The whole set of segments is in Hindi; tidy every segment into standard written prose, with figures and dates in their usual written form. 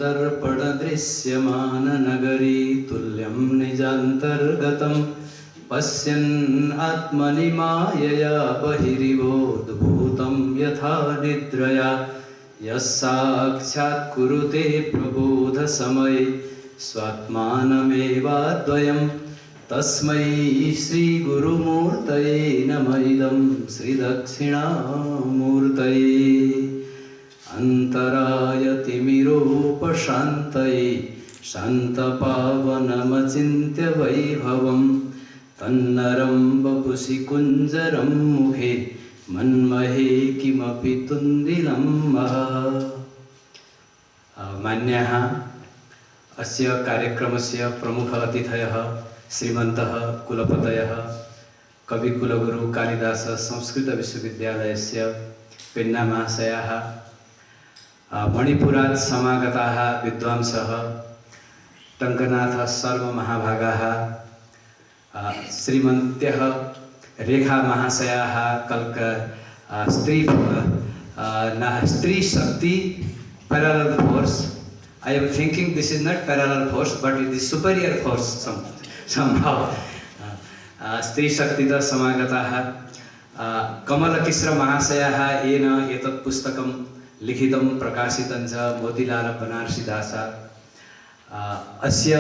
दर्पणदृश्यमाननगरी तुल्यं निजान्तर्गतं पश्यन् आत्मनि मायया बहिरिवोद्भूतं यथा निद्रया यस्साक्षात् कुरुते प्रबोधसमये स्वात्मानमेवाद्वयं तस्मै श्रीगुरुमूर्तये नमः इदं श्रीदक्षिणामूर्तये अन्तराय तिमिरोपशान्तये शान्तपावनमचिन्त्य वैभवं तन्नरं वपुषि कुञ्जरं मुखे मन्महे किमपि तुन्दिलं मान्यः अस्य कार्यक्रमस्य प्रमुख अतिथयः श्रीमन्तः कुलपतयः कविकुलगुरु कालिदास संस्कृत विश्वविद्यालयस्य पेन्ना महाशयाः मणिपुरात् समागताः विद्वांसः टङ्कनाथ शर्मा महाभागाः श्रीमन्त्यः रेखा महाशयाः कल्क स्त्री शक्ति parallel force. I am thinking this is not parallel force but it is superior force somehow. स्त्री शक्तितः समागताः कमलकिस्र महाशयाः येन एतत् पुस्तकं लिखितं प्रकाशितं च मोतीलाल बनारसीदासा अस्य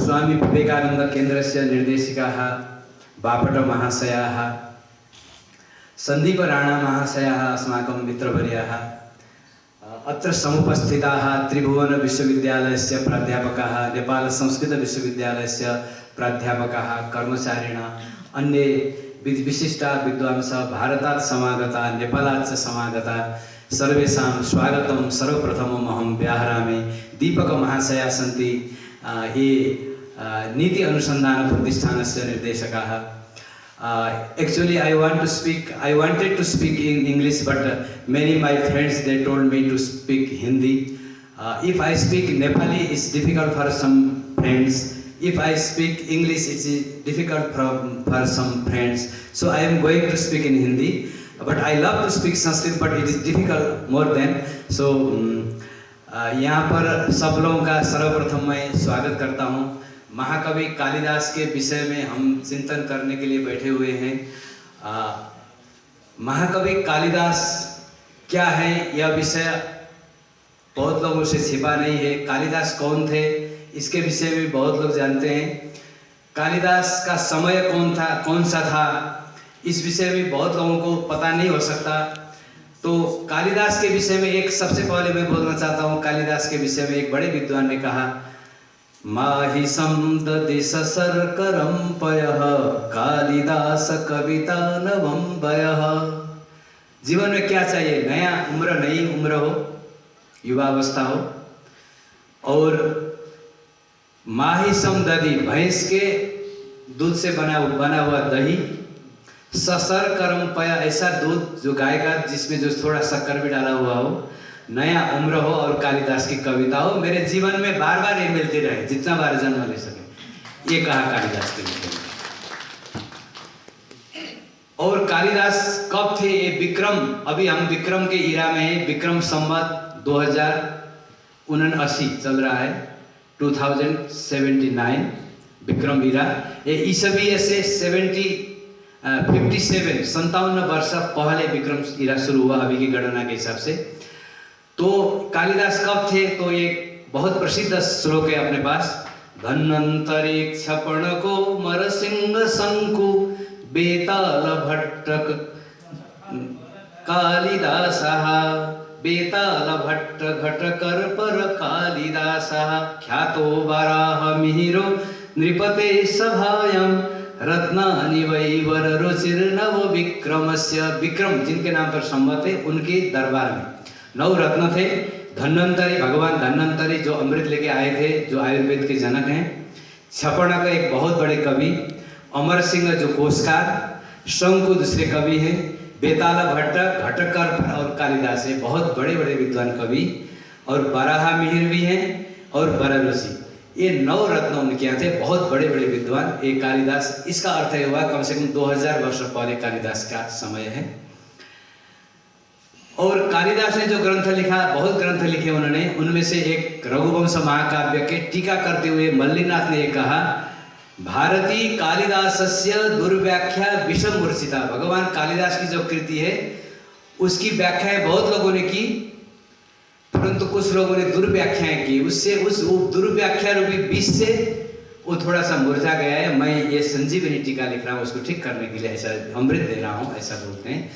स्वामी विवेकानंद केन्द्रस्य निर्देशिकाः बापट महाशयाः संदीप राणा महाशयाः अस्माकं मित्रवर्याः अत्र समुपस्थिताः त्रिभुवन विश्वविद्यालयस्य प्राध्यापकाः नेपाल संस्कृत विश्वविद्यालयस्य प्राध्यापकाः कर्मचारिणः अन्ये विशिष्टा विद्वांसः भारतात् समागता नेपालात् च समागता सर्वेषां स्वागतं सर्वप्रथमम् अहं व्याहरामि दीपक महाशयाः सन्ति ये नीति अनुसंधान प्रतिष्ठानस्य निर्देशकाः actually I wanted to speak in English but many my friends they told me to speak Hindi. If I speak Nepali it's difficult for some friends. If I speak English it's difficult for some friends. So I am going to speak in Hindi. But I love to speak Sanskrit but it is difficult more than. So यहाँ पर सब लोगों का सर्वप्रथम मैं स्वागत करता हूँ। महाकवि कालिदास के विषय में हम चिंतन करने के लिए बैठे हुए हैं। महाकवि कालिदास क्या है यह विषय बहुत लोगों से छिपा नहीं है। कालिदास कौन थे इसके विषय में बहुत लोग जानते हैं। कालिदास का समय कौन सा था इस विषय में बहुत लोगों को पता नहीं हो सकता। तो कालिदास के विषय में एक सबसे पहले मैं बोलना चाहता हूँ। कालिदास के विषय में एक बड़े विद्वान ने कहा माहि समददि ससर्करं पयः कालिदास कविता नवं वयः। जीवन में क्या चाहिए? नया उम्र, नई उम्र हो, युवावस्था हो। और माहि समददि भैंस के दूध से बना हुआ दही, ससर्करं पय ऐसा दूध जो गाय का जिसमें जो थोड़ा शक्कर भी डाला हुआ हो, नया उम्र हो और कालिदास की कविता हो। मेरे जीवन में बार बार ये मिलती रहे जितना बार जन्म ले सके। ये कहा कालिदास के विषय में। और कालिदास कब थे? ये विक्रम, अभी हम विक्रम के ईरा में हैं। विक्रम संवत 2079 चल रहा है, 2079 विक्रम ईरा। ये ईसवी से 57 वर्ष पहले विक्रम ईरा शुरू हुआ अभी की गणना के हिसाब से। तो कालिदास कब थे? तो ये बहुत प्रसिद्ध श्लोक है अपने पास। धन्वंतरि क्षपणको मरसिंह शंकु बेताल भट्टक कालिदासः बेताल भट्ट घटकर पर कालिदासः ख्यातो वराह मिहिरो नृपते सभायां रत्नानि वैवर रुचिर नव विक्रमस्य। विक्रम जिनके नाम पर संवत है उनके दरबार में 9 रत्न थे। धन्वंतरि भगवान धन्वंतरि जो अमृत लेके आए थे, जो आयुर्वेद के जनक हैं। क्षपणक एक बहुत बड़े कवि, अमर सिंह जो कोशकार, शंकु दूसरे कवि हैं, बेताल भट्ट घटकर और कालिदास है बहुत बड़े बड़े विद्वान कवि। और बराहा मिहिर भी हैं और बररुचि। ये 9 रत्न उनके यहाँ थे, बहुत बड़े बड़े विद्वान। ये कालिदास, इसका अर्थ हुआ कम से कम 2000 वर्ष पहले कालिदास का समय है। और कालिदास ने जो ग्रंथ लिखा, बहुत ग्रंथ लिखे उन्होंने, उनमें से एक रघुवंश महाकाव्य के टीका करते हुए मल्लिनाथ ने कहा, भारती कालिदासस्य दुर्व्याख्या विषम मूर्छिता। भगवान कालिदास की जो कृति है उसकी व्याख्याएं बहुत लोगों ने की, परंतु कुछ लोगों ने दुर्व्याख्याएं की, उससे उस दुर्व्याख्या रूपी विष से वो थोड़ा सा मुरझा गया है। मैं ये संजीवनी टीका लिख रहा हूँ उसको ठीक करने के लिए, ऐसा अमृत दे रहा हूँ, ऐसा बोलते हैं।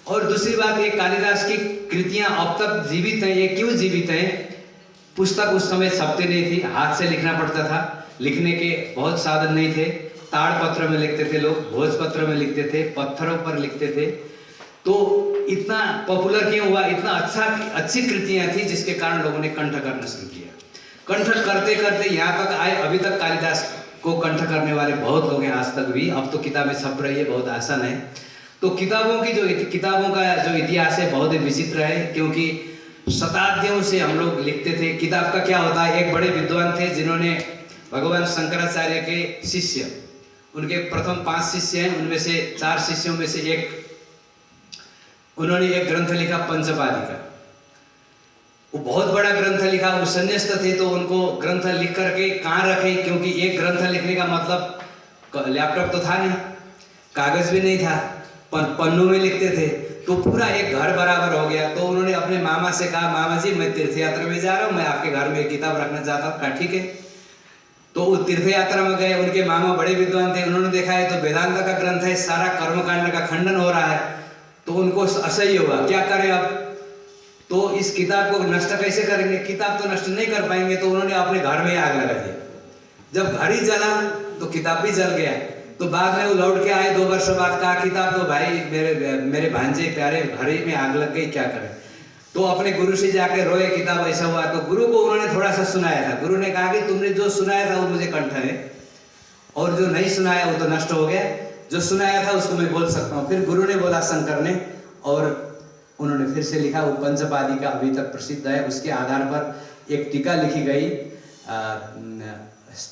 और दूसरी बात, ये कालिदास की कृतियां अब तक जीवित हैं। ये क्यों जीवित हैं? पुस्तक उस समय छपते नहीं थी, हाथ से लिखना पड़ता था, लिखने के बहुत साधन नहीं थे। ताड़पत्र में लिखते थे लोग, भोजपत्र में लिखते थे, पत्थरों पर लिखते थे। तो इतना पॉपुलर क्यों हुआ? इतना अच्छी कृतियां थी जिसके कारण लोगों ने कंठ करना शुरू किया। कंठ करते करते यहाँ तक आए, अभी तक कालिदास को कंठ करने वाले बहुत लोग हैं आज तक भी। अब तो किताबें छप रही है, बहुत आसान है। तो किताबों का जो इतिहास है बहुत ही विचित्र है, क्योंकि शताब्दियों से हम लोग लिखते थे। किताब का क्या होता है, एक बड़े विद्वान थे जिन्होंने भगवान शंकराचार्य के शिष्य, उनके प्रथम 5 शिष्य हैं, उनमें से 4 शिष्यों में से एक, उन्होंने एक ग्रंथ लिखा पंचपादिका। वो बहुत बड़ा ग्रंथ लिखा। वो संन्यास्त थे तो उनको ग्रंथ लिख करके कहाँ रखे, क्योंकि एक ग्रंथ लिखने का मतलब लैपटॉप तो था नहीं, कागज भी नहीं था, पन्नों में लिखते थे, तो पूरा एक घर बराबर हो गया। तो उन्होंने अपने मामा से कहा, मामा जी मैं तीर्थ यात्रा में जा रहा हूँ, मैं आपके घर में एक किताब रखना चाहता हूँ। कहा ठीक है। तो वो तीर्थ यात्रा में गए, उनके मामा बड़े विद्वान थे, उन्होंने देखा है तो वेदांत का ग्रंथ है, सारा कर्मकांड का खंडन हो रहा है, तो उनको असह्य हुआ, क्या करें अब? तो इस किताब को नष्ट कैसे करेंगे? किताब तो नष्ट नहीं कर पाएंगे, तो उन्होंने अपने घर में आग लगा दिया। जब घर ही जला तो किताब भी जल गया। तो बाद में वो लौट के आए 2 वर्ष बाद, कहा किताब तो भाई मेरे भांजे प्यारे घर ही में आग लग गई, क्या करें? तो अपने गुरु से जाके रोए, किताब ऐसा हुआ। तो गुरु को उन्होंने थोड़ा सा सुनाया था। गुरु ने कहा कि तुमने जो सुनाया था वो मुझे कंठ है, और जो नहीं सुनाया वो तो नष्ट हो गया, जो सुनाया था उसको मैं बोल सकता हूँ। फिर गुरु ने बोला, शंकर ने, और उन्होंने फिर से लिखा। वो पंचपादिका अभी तक प्रसिद्ध है। उसके आधार पर एक टीका लिखी गई,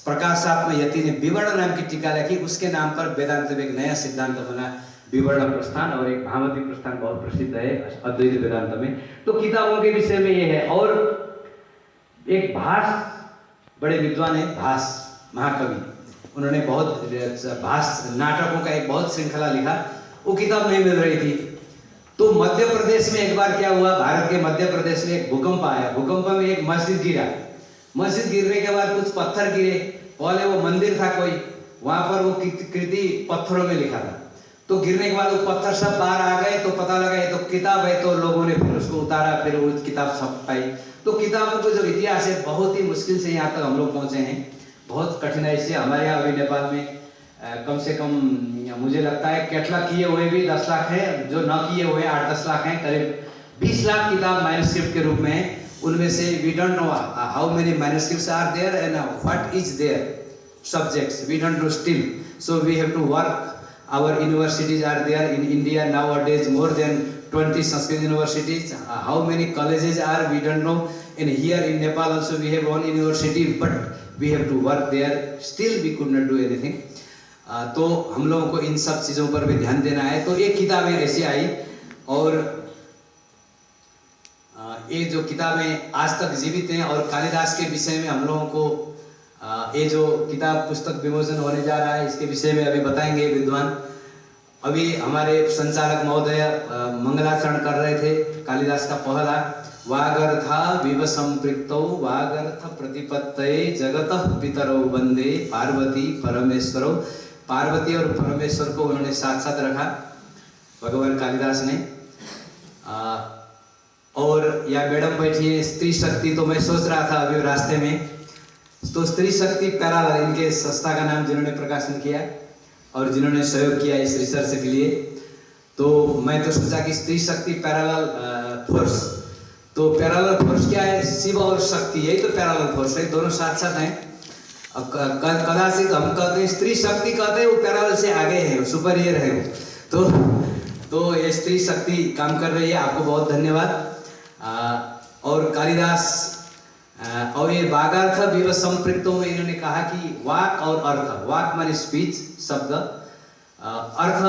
प्रकाशात्म यति ने विवरण नाम की टीका लिखी। उसके नाम पर वेदांत में एक नया सिद्धांत बना, विवरण प्रस्थान, और एक भामती प्रस्थान बहुत प्रसिद्ध है अद्वैत वेदांत में। तो किताबों के विषय में ये है। और एक भास, बड़े विद्वान है भास महाकवि, उन्होंने बहुत भास नाटकों का एक बहुत श्रृंखला लिखा। वो किताब नहीं मिल रही थी। तो मध्य प्रदेश में एक बार क्या हुआ, भारत के मध्य प्रदेश में एक भूकंप आया। भूकंप में एक मस्जिद गिरा। मस्जिद गिरने के बाद कुछ पत्थर गिरे। पहले वो मंदिर था कोई, वहां पर वो कृति पत्थरों में लिखा था। तो गिरने के बाद वो पत्थर सब बाहर आ गए, तो पता लगा ये तो किताब है। तो लोगों ने फिर उसको उतारा, फिर वो किताब छप पाई। तो किताबों का जो इतिहास है बहुत ही मुश्किल से यहाँ तक हम लोग पहुंचे हैं, बहुत कठिनाई से। हमारे यहाँ अभी नेपाल में कम से कम मुझे लगता है कैटलॉग किए हुए भी 10 लाख है, जो न किए हुए 8-10 लाख हैं, करीब 20 लाख किताब मैन्युस्क्रिप्ट के रूप में है। उनमें से we don't know how many manuscripts are there and what is there subjects, we don't know still. So we have to work. Our universities are there in India nowadays, more than 20 Sanskrit universities. How many colleges are, we don't know. And here in Nepal also we have one university, but we have to work there. Still we could not do anything. तो हम लोगों को इन सब चीज़ों पर भी ध्यान देना है। तो एक किताबें ऐसी आई, और ये जो किताबें आज तक जीवित हैं। और कालिदास के विषय में हम लोगों को ये जो किताब पुस्तक विमोचन होने जा रहा है, इसके विषय में अभी बताएंगे विद्वान। अभी हमारे संचालक महोदय मंगलाचरण कर रहे थे कालिदास का पहला, वागर्था विव संपृक्तौ वागर्थ प्रतिपत्तये जगतः पितरौ वंदे पार्वती परमेश्वरौ। पार्वती और परमेश्वर को उन्होंने साथ साथ रखा भगवान कालिदास ने। और या मैडम बैठी है स्त्री शक्ति। तो मैं सोच रहा था अभी रास्ते में, तो स्त्री शक्ति पैरालल, इनके संस्था का नाम जिन्होंने प्रकाशन किया और जिन्होंने सहयोग किया इस रिसर्च के लिए, तो मैं तो सोचा कि स्त्री शक्ति पैरालल फोर्स। तो पैरालल फोर्स क्या है? शिव और शक्ति, यही तो पैरालल फोर्स है, दोनों साथ साथ हैं। कदाचित हम कहते हैं स्त्री शक्ति, कहते हैं वो पैरालल से आगे है, सुपरियर है वो। तो ये स्त्री शक्ति काम कर रही है, आपको बहुत धन्यवाद। और कालिदास और ये वागार्थ विव संपृक्तों में इन्होंने कहा कि वाक और अर्थ, वाक माने स्पीच शब्द, अर्थ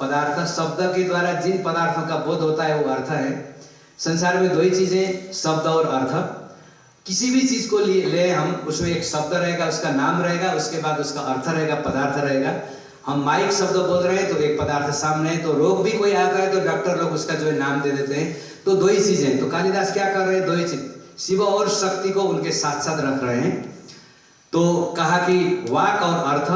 पदार्थ, शब्द के द्वारा जिन पदार्थों का बोध होता है वो अर्थ है। संसार में दो ही चीजें, शब्द और अर्थ। किसी भी चीज को ले हम, उसमें एक शब्द रहेगा, उसका नाम रहेगा, उसके बाद उसका अर्थ रहेगा, पदार्थ रहेगा। हम माइक शब्द बोल रहे हैं तो एक पदार्थ सामने है, तो रोग भी कोई आता है तो डॉक्टर लोग उसका जो है नाम दे देते हैं। तो दो ही चीजें, तो कालिदास क्या कर रहे हैं, दो ही चीज, शिव और शक्ति को उनके साथ साथ रख रहे हैं। तो कहा कि वाक और अर्थ,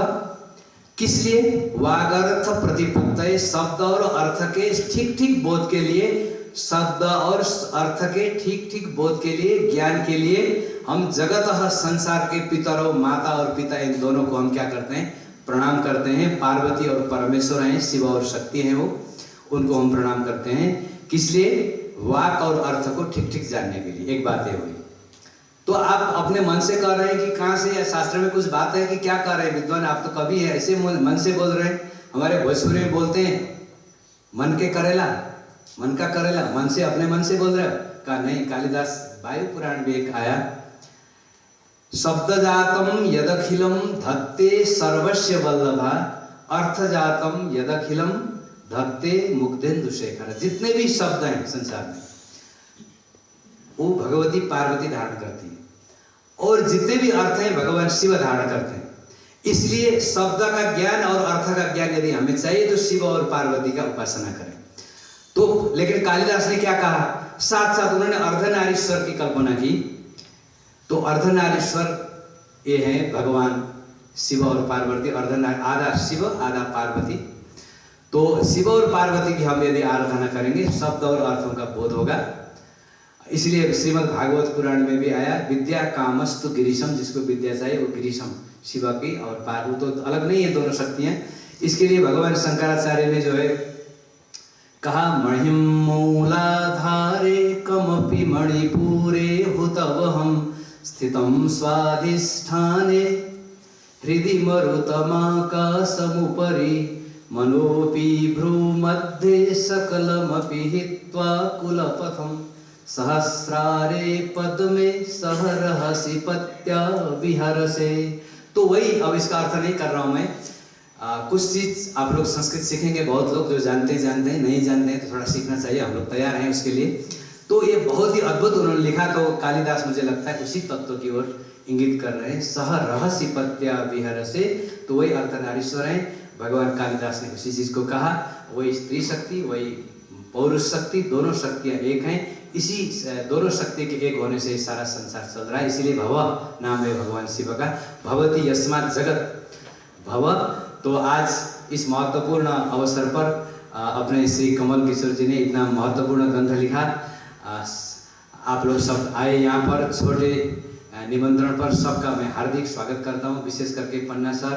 किस लिए, वागर्थ प्रतिपत्तये, शब्द और अर्थ के ठीक ठीक बोध के लिए, शब्द और अर्थ के ठीक ठीक बोध के लिए, ज्ञान के लिए हम जगतः संसार के पितरों, माता और पिता, इन दोनों को हम क्या करते हैं, प्रणाम करते हैं। पार्वती और परमेश्वर हैं, शिव और शक्ति हैं, वो उनको हम प्रणाम करते हैं। किस लिए, वाक और अर्थ को ठीक ठीक जानने के लिए। एक बात ये हुई। तो आप अपने मन से कह रहे हैं कि कहाँ से, या शास्त्र में कुछ बात है कि क्या कह रहे हैं विद्वान, आप तो कभी ऐसे मन से बोल रहे हैं। हमारे भोजपुरी में बोलते हैं मन के करेला, मन का करेला, मन से, अपने मन से बोल रहे हो। कहा नहीं, कालिदास वायु पुराण में एक आया, शब्द जातम यदखिलम धत्ते सर्वस्व वल्लभा, अर्थ जातम यदखिलम धत्ते मुग्धेन्दु शेखर। जितने भी शब्द हैं संसार में वो भगवती पार्वती धारण करती है, और जितने भी अर्थ हैं भगवान शिव धारण करते हैं। इसलिए शब्द का ज्ञान और अर्थ का ज्ञान यदि हमें चाहिए तो शिव और पार्वती का उपासना करें। तो लेकिन कालिदास ने क्या कहा, साथ साथ उन्होंने अर्धनारीश्वर की कल्पना की। तो अर्धनारीश्वर ये हैं भगवान शिव और पार्वती, आधा शिव आधा पार्वती। तो शिव और पार्वती की हम यदि आराधना करेंगे, शब्द और अर्थों का बोध होगा। इसलिए श्रीमद् भागवत पुराण में भी आया, विद्या कामस्तु गिरीशम, जिसको विद्या चाहिए वो गिरीशम, शिवा की और पार्वती तो अलग नहीं है, दोनों शक्तियां। इसके लिए भगवान शंकराचार्य ने जो है कहा, मणिम मूलाधारे कमपि मणिपुरे हुतवहं स्थितं स्वाधिष्ठाने हृदि मरुतमाकाशमुपरि मनोपि भ्रूमध्ये सकलमपि हित्वा कुलपथं सहस्रारे पद्मे सहरहसि पत्या विहरसे। तो वही, अब इसका अर्थ नहीं कर रहा हूं मैं। कुछ चीज आप लोग संस्कृत सीखेंगे, बहुत लोग जो जानते हैं, नहीं जानते हैं तो थोड़ा सीखना चाहिए, हम लोग तैयार हैं उसके लिए। तो ये बहुत ही अद्भुत उन्होंने लिखा। तो कालिदास मुझे लगता है उसी तत्व की ओर इंगित कर रहे हैं, सह रहस्य पत्या विहर से। तो वही अर्धनारीश्वर हैं, भगवान कालिदास ने उसी चीज को कहा। वही स्त्री शक्ति, वही पौरुष शक्ति, दोनों शक्तियां एक हैं। इसी दोनों शक्ति के एक होने से सारा संसार चल रहा है। इसीलिए भव नाम है भगवान शिव का, भवती यस्मात् जगत भव। तो आज इस महत्वपूर्ण अवसर पर अपने श्री कमल किशोर जी ने इतना महत्वपूर्ण ग्रंथ लिखा। आप लोग सब आए यहाँ पर, छोटे निमंत्रण पर सबका मैं हार्दिक स्वागत करता हूँ। विशेष करके पन्ना सर,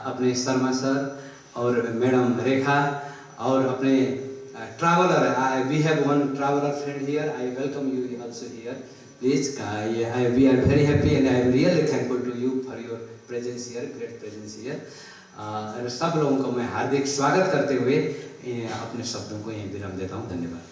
अपने शर्मा सर और मैडम रेखा, और अपने traveller, we have one traveller friend here, I welcome you also here please. We are very happy and I am really thankful to you for your presence here, great presence here. सब लोगों को मैं हार्दिक स्वागत करते हुए अपने शब्दों को यहीं विराम देता हूँ। धन्यवाद।